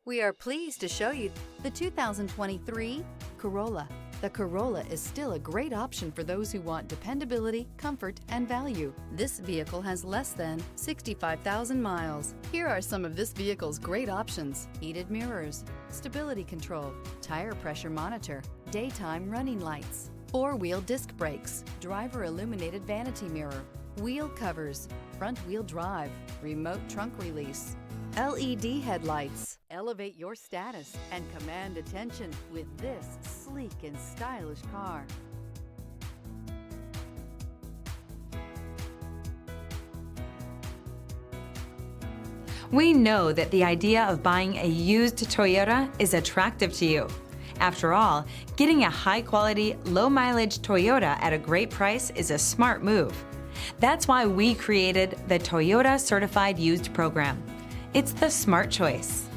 We are pleased to show you the 2023 Corolla. The Corolla is still a great option for those who want dependability, comfort, and value. This vehicle has less than 65,000 miles. Here are some of this vehicle's great options: heated mirrors, stability control, tire pressure monitor, daytime running lights, four-wheel disc brakes, driver illuminated vanity mirror, wheel covers, front-wheel drive, remote trunk release, LED headlights. Elevate your status and command attention with this sleek and stylish car. We know that the idea of buying a used Toyota is attractive to you. After all, getting a high-quality, low-mileage Toyota at a great price is a smart move. That's why we created the Toyota Certified Used program. It's the smart choice.